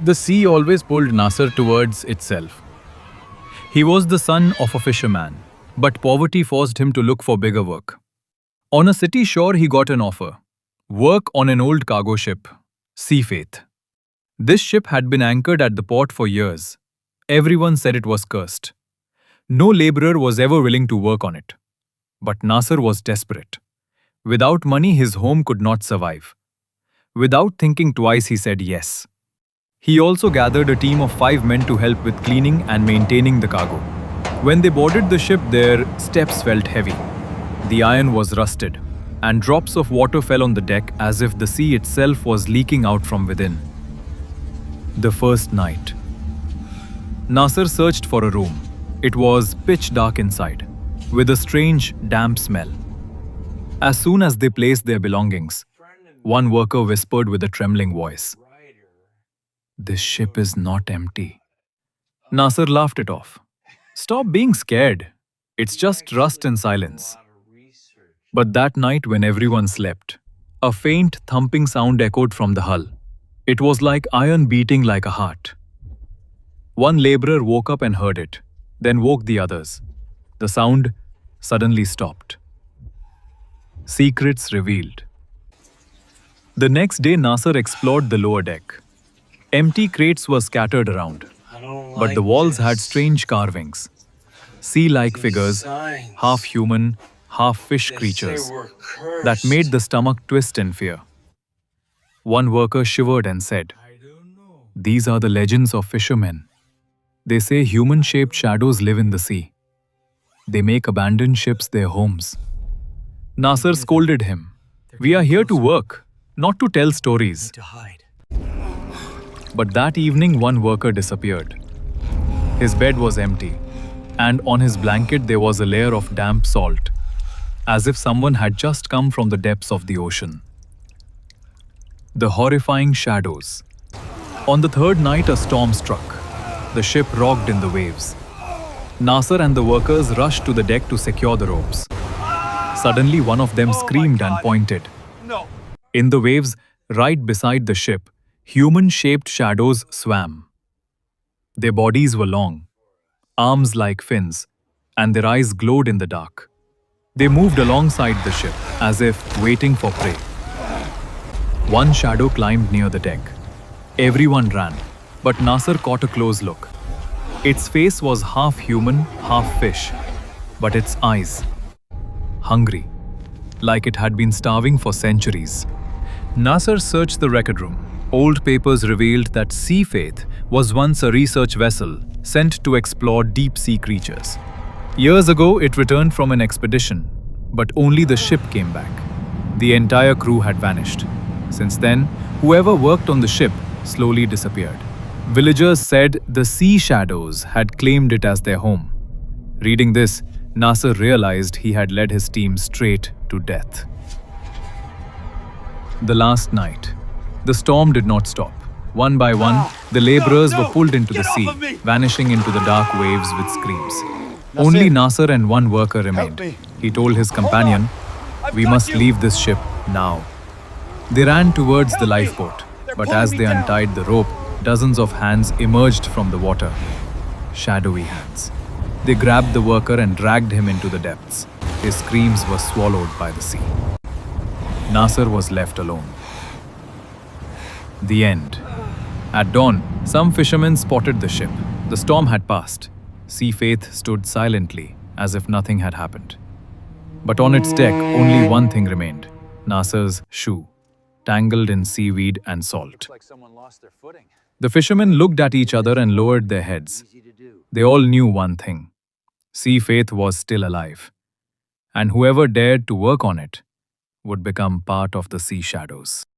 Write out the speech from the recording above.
The sea always pulled Nasser towards itself. He was the son of a fisherman, but poverty forced him to look for bigger work. On a city shore, he got an offer work on an old cargo ship, Sea Faith. This ship had been anchored at the port for years. Everyone said it was cursed. No laborer was ever willing to work on it. But Nasser was desperate. Without money, his home could not survive. Without thinking twice, he said yes. He also gathered a team of 5 men to help with cleaning and maintaining the cargo. When they boarded the ship, their steps felt heavy. The iron was rusted, and drops of water fell on the deck as if the sea itself was leaking out from within. The first night. Nasser searched for a room. It was pitch dark inside, with a strange, damp smell. As soon as they placed their belongings, one worker whispered with a trembling voice, "This ship is not empty." Nasser laughed it off. "Stop being scared. It's just rust and silence." But that night, when everyone slept, a faint thumping sound echoed from the hull. It was like iron beating like a heart. One laborer woke up and heard it, then woke the others. The sound suddenly stopped. Secrets revealed. The next day, Nasser explored the lower deck. Empty crates were scattered around, but the walls had strange carvings. Sea-like figures, half human, half fish creatures, that made the stomach twist in fear. One worker shivered and said, "These are the legends of fishermen. They say human-shaped shadows live in the sea. They make abandoned ships their homes." Nasser scolded him. "We are here to work, not to tell stories." But that evening, one worker disappeared. His bed was empty, and on his blanket there was a layer of damp salt, as if someone had just come from the depths of the ocean. The horrifying shadows. On the third night, a storm struck. The ship rocked in the waves. Nasser and the workers rushed to the deck to secure the ropes. Suddenly, one of them screamed and pointed. In the waves, right beside the ship, human-shaped shadows swam. Their bodies were long, arms like fins, and their eyes glowed in the dark. They moved alongside the ship, as if waiting for prey. One shadow climbed near the deck. Everyone ran, but Nasser caught a close look. Its face was half human, half fish, but its eyes, hungry, like it had been starving for centuries. Nasser searched the record room. Old papers revealed that Sea Faith was once a research vessel sent to explore deep-sea creatures. Years ago, it returned from an expedition, but only the ship came back. The entire crew had vanished. Since then, whoever worked on the ship slowly disappeared. Villagers said the sea shadows had claimed it as their home. Reading this, Nasser realized he had led his team straight to death. The last night. The storm did not stop. One by one, the laborers were pulled into the sea, vanishing into the dark waves with screams. Only Nasser and one worker remained. He told his companion, "We must leave this ship now." They ran towards the lifeboat, but as they untied the rope, dozens of hands emerged from the water. Shadowy hands. They grabbed the worker and dragged him into the depths. His screams were swallowed by the sea. Nasser was left alone. The end. At dawn, some fishermen spotted the ship. The storm had passed. Sea Faith stood silently, as if nothing had happened. But on its deck, only one thing remained: Nasser's shoe, tangled in seaweed and salt. The fishermen looked at each other and lowered their heads. They all knew one thing: Sea Faith was still alive, and whoever dared to work on it would become part of the sea shadows.